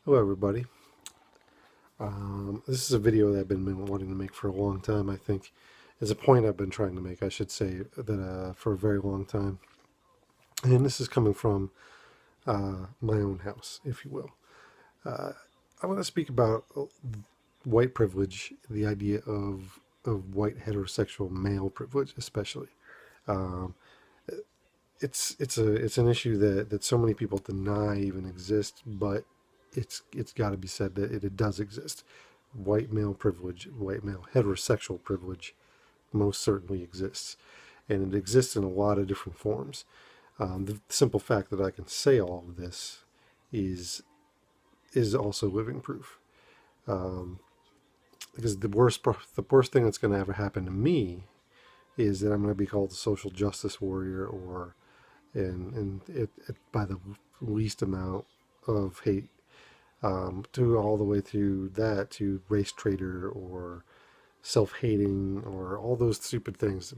Hello everybody. This is a video that I've been wanting to make for a long time. I think it's a point I've been trying to make, I should say, that for a very long time. And this is coming from my own house, if you will. Uh, I want to speak about white privilege, the idea of white heterosexual male privilege, especially. Um, it's an issue that so many people deny even exists, but it's got to be said that it does exist. White male privilege, white male heterosexual privilege, most certainly exists, and it exists in a lot of different forms. The simple fact that I can say all of this is is also living proof. Um, because the worst thing that's going to ever happen to me is that I'm going to be called a social justice warrior, or by the least amount of hate, to all the way through that to race traitor or self-hating or all those stupid things.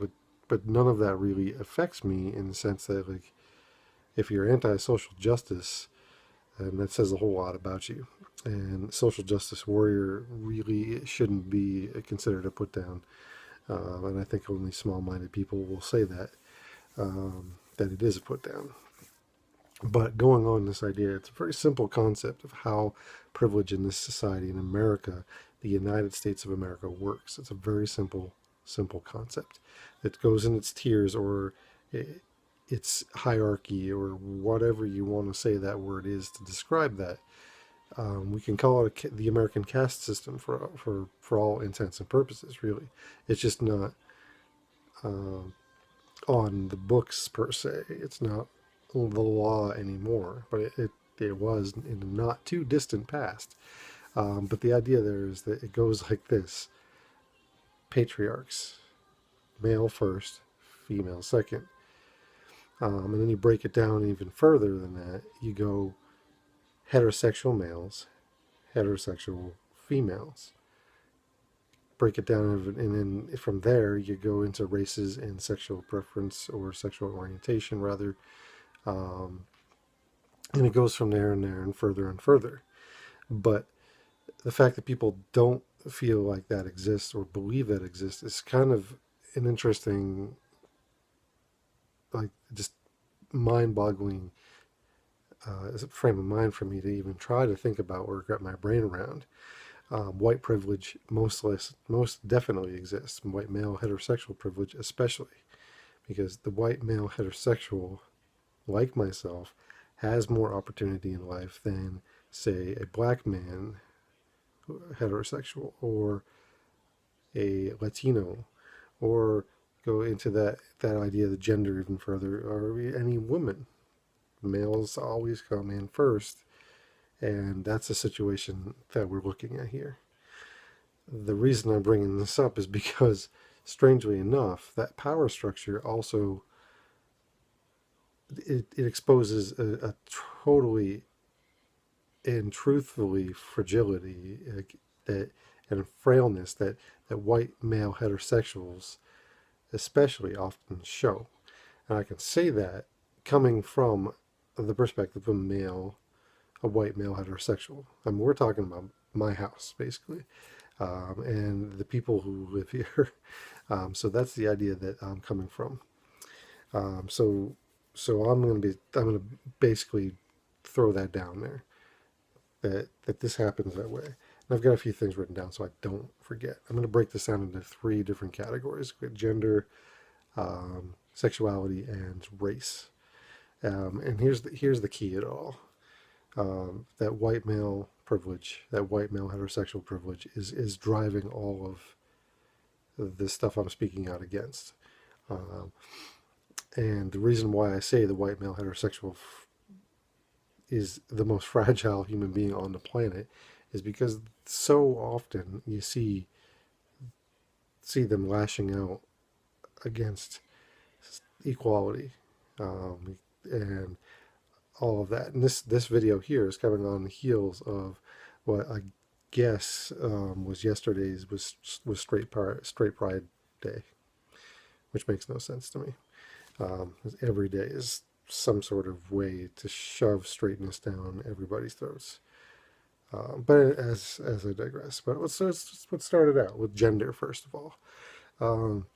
But none of that really affects me in the sense that, like, if you're anti-social justice, and that says a whole lot about you. And social justice warrior really shouldn't be considered a put down. And I think only small-minded people will say that it is a put down. But going on this idea, it's a very simple concept of how privilege in this society in America, the United States of America, works. It's a very simple concept. It goes in its tiers, or its hierarchy, or whatever you want to say that word is to describe that. We can call it the American caste system for all intents and purposes. Really, it's just not uh, on the books per se. It's not the law anymore, but it was in the not too distant past. But the idea there is that it goes like this: patriarchs, male first, female second. And then you break it down even further than that. You go heterosexual males, heterosexual females. Break it down, and then from there you go into races and sexual preference, or sexual orientation rather. Um, and it goes from there and further and further. But the fact that people don't feel like that exists or believe that exists is kind of an interesting, like, just mind-boggling frame of mind for me to even try to think about or get my brain around. White privilege most definitely exists. White male heterosexual privilege especially, because the white male heterosexual, like myself, has more opportunity in life than, say, a black man heterosexual, or a Latino, or go into that idea of the gender even further, or any woman. Males always come in first, and that's the situation that we're looking at here. The reason I'm bringing this up is because, strangely enough, that power structure also it exposes a totally and truthfully fragility, that and frailness that white male heterosexuals especially often show. And I can say that coming from the perspective of a white male heterosexual. I mean, we're talking about my house, basically, and the people who live here. So that's the idea that I'm coming from. Um, so, so I'm gonna basically throw that down there. That this happens that way. And I've got a few things written down so I don't forget. I'm going to break this down into three different categories: gender, sexuality, and race. And here's the key at all. That white male privilege, that white male heterosexual privilege, is driving all of the stuff I'm speaking out against. Um, and the reason why I say the white male heterosexual is the most fragile human being on the planet is because so often you see them lashing out against equality, and all of that. And this video here is coming on the heels of what I guess was yesterday's was straight pride day, which makes no sense to me. Every day is some sort of way to shove straightness down everybody's throats. But as I digress, but let's start it out with gender first of all. Um,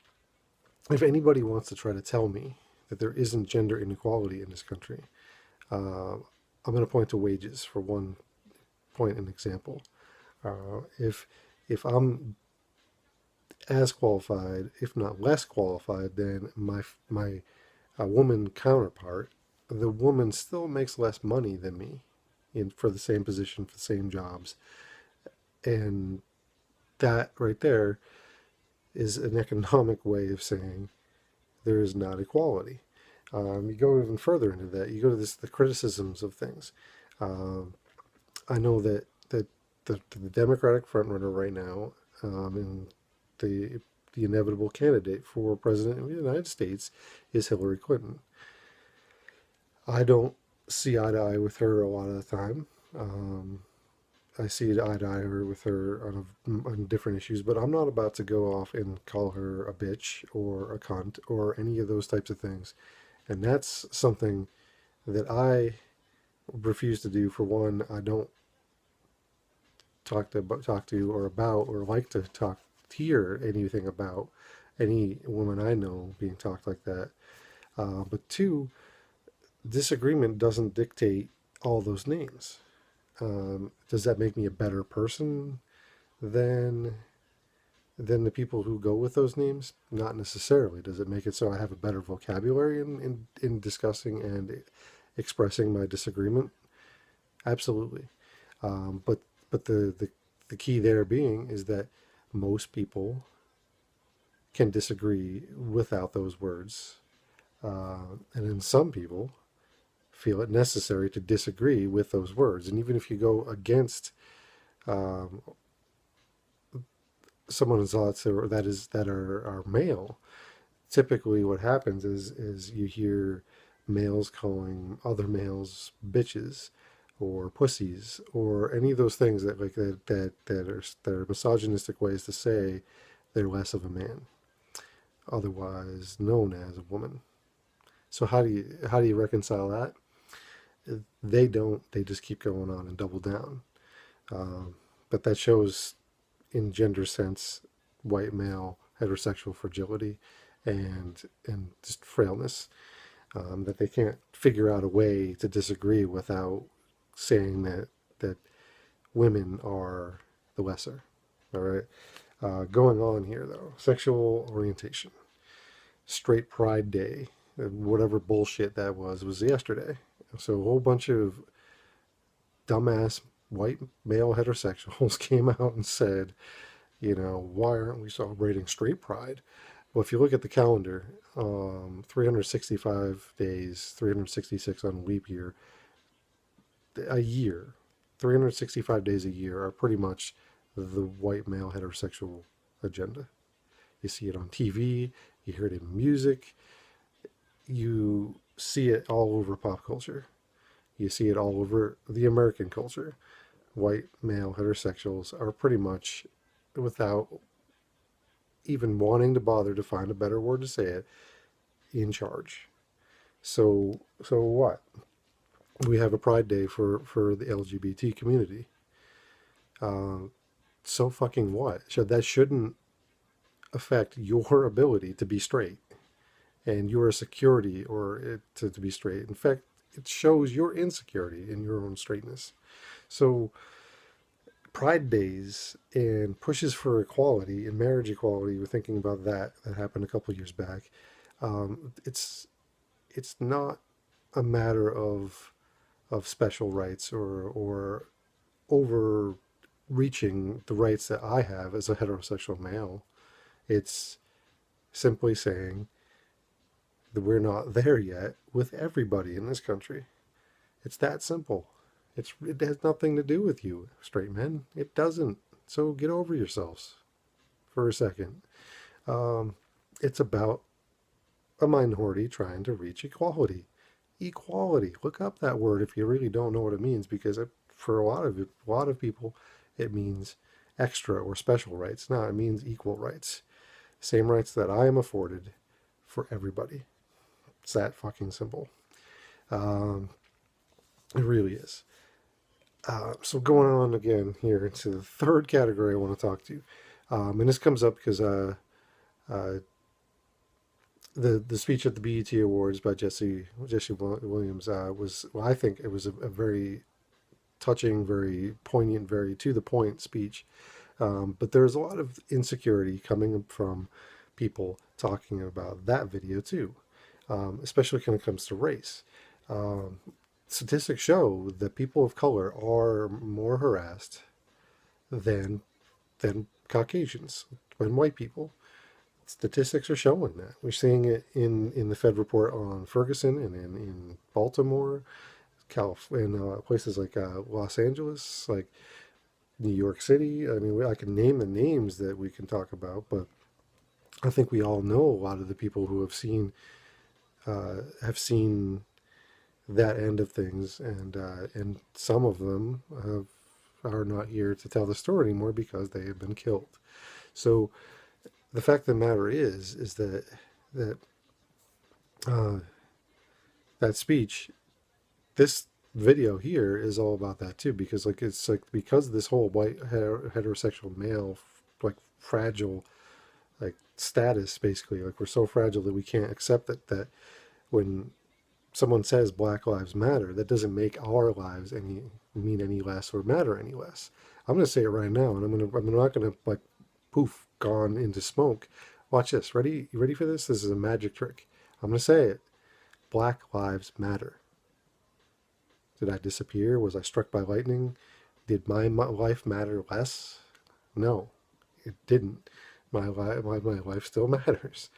if anybody wants to try to tell me that there isn't gender inequality in this country, I'm going to point to wages for one point and example. If I'm as qualified, if not less qualified, than my woman counterpart, the woman still makes less money than me for the same position, for the same jobs, and that right there is an economic way of saying there is not equality. You go even further into that. You go to the criticisms of things. Um, I know that the Democratic frontrunner right now, and the inevitable candidate for president of the United States is Hillary Clinton. I don't see eye to eye with her a lot of the time. Um, I see eye to eye with her on different issues, but I'm not about to go off and call her a bitch or a cunt or any of those types of things. And that's something that I refuse to do. For one, I don't talk to or about or like to hear anything about any woman I know being talked like that. But two, disagreement doesn't dictate all those names. Does that make me a better person than the people who go with those names? Not necessarily. Does it make it so I have a better vocabulary in discussing and expressing my disagreement? Absolutely. But the key there being is that most people can disagree without those words, and then some people feel it necessary to disagree with those words. And even if you go against um, someone's thoughts that are male, typically what happens is you hear males calling other males bitches or pussies or any of those things that are misogynistic ways to say they're less of a man, otherwise known as a woman. So how do you reconcile that? They don't. They just keep going on and double down. Um, but that shows, in gender sense, white male heterosexual fragility and just frailness, that they can't figure out a way to disagree without saying that women are the lesser. All right. Going on here though, sexual orientation, straight Pride Day, whatever bullshit that was yesterday. So a whole bunch of dumbass white male heterosexuals came out and said, why aren't we celebrating straight pride? Well, if you look at the calendar, 365 days, 366 on leap year, a year, 365 days a year are pretty much the white male heterosexual agenda. You see it on TV, you hear it in music, you see it all over pop culture. You see it all over the American culture. White male heterosexuals are pretty much, without even wanting to bother to find a better word to say it, in charge. So what? We have a Pride Day for the LGBT community. Uh, so fucking what? That shouldn't affect your ability to be straight and your security to be straight. In fact, it shows your insecurity in your own straightness. So Pride Days and pushes for equality and marriage equality. We're thinking about that happened a couple of years back. It's not a matter of special rights or overreaching the rights that I have as a heterosexual male. It's simply saying that we're not there yet with everybody in this country. It's that simple. It has nothing to do with you, straight men. It doesn't. So get over yourselves for a second. Um, it's about a minority trying to reach equality. Equality. Look up that word if you really don't know what it means, because for a lot of people, it means extra or special rights. No, it means equal rights. Same rights that I am afforded for everybody. It's that fucking simple. Um, it really is. So going on again here into the third category I want to talk to you. And this comes up because uh, the speech at the BET Awards by Jesse Williams was, well, I think it was a very touching, very poignant, very to the point speech. But there's a lot of insecurity coming from people talking about that video too, especially when it comes to race. Um, Statistics show that people of color are more harassed than Caucasians, than white people. Statistics are showing that. We're seeing it in the Fed report on Ferguson and in Baltimore, California, in places like Los Angeles, like New York City. I mean, I can name the names that we can talk about, but I think we all know a lot of the people who have seen that end of things, and some of them are not here to tell the story anymore because they have been killed. So the fact of the matter is that uh, that speech, this video here is all about that too, because like it's like because this whole white heterosexual male like fragile like status, basically like we're so fragile that we can't accept that when someone says Black Lives Matter, that doesn't make our lives any mean any less or matter any less. I'm going to say it right now, and I'm not going to like poof gone into smoke. Watch this. Ready? You ready for this? This is a magic trick. I'm going to say it. Black Lives Matter. Did I disappear? Was I struck by lightning? Did my life matter less? No, it didn't. My life still matters.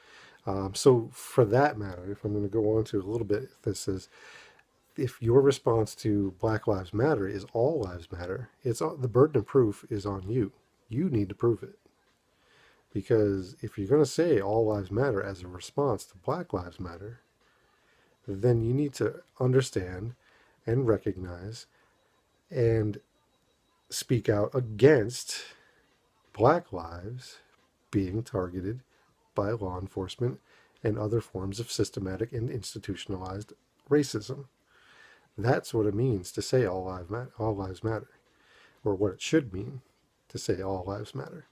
So for that matter, if I'm going to go on to a little bit, this is if your response to Black Lives Matter is all lives matter, it's the burden of proof is on you. You need to prove it. Because if you're going to say all lives matter as a response to Black Lives Matter, then you need to understand and recognize and speak out against Black lives being targeted by law enforcement and other forms of systematic and institutionalized racism. That's what it means to say all lives matter, or what it should mean to say all lives matter.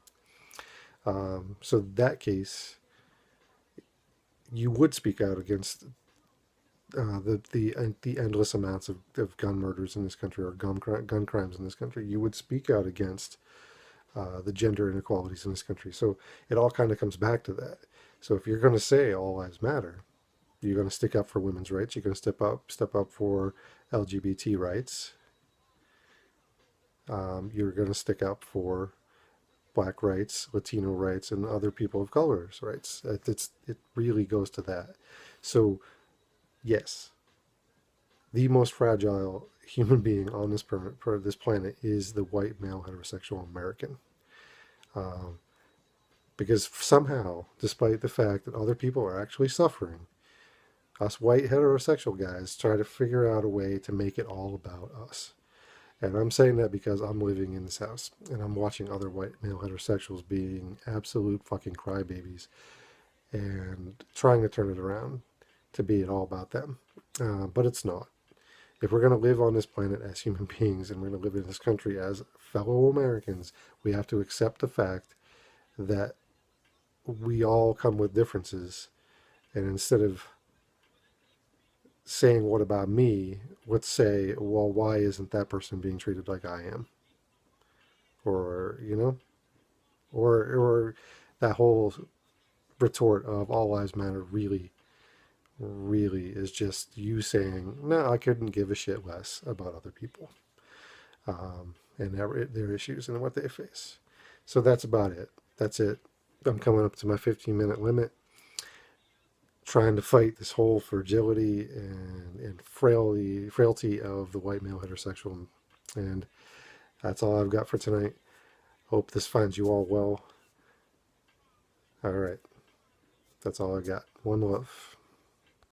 So in that case, you would speak out against the endless amounts of gun murders in this country, or gun crimes in this country. You would speak out against the gender inequalities in this country. So it all kind of comes back to that. So if you're going to say all lives matter, you're going to stick up for women's rights. You're going to step up for LGBT rights. You're going to stick up for Black rights, Latino rights, and other people of color's rights. It really goes to that. So yes, the most fragile human being on this planet is the white male heterosexual American. Um, because somehow, despite the fact that other people are actually suffering, us white heterosexual guys try to figure out a way to make it all about us. And I'm saying that because I'm living in this house and I'm watching other white male heterosexuals being absolute fucking crybabies and trying to turn it around to be it all about them. But it's not. If we're going to live on this planet as human beings and we're going to live in this country as fellow Americans, we have to accept the fact that we all come with differences. And instead of saying, what about me? Let's say, well, why isn't that person being treated like I am? Or, or that whole retort of all lives matter really is just you saying, no, I couldn't give a shit less about other people and their issues and what they face. So that's about it. That's it. I'm coming up to my 15-minute limit, trying to fight this whole fragility and frailty of the white male heterosexual. And that's all I've got for tonight. Hope this finds you all well. All right. That's all I got. One love.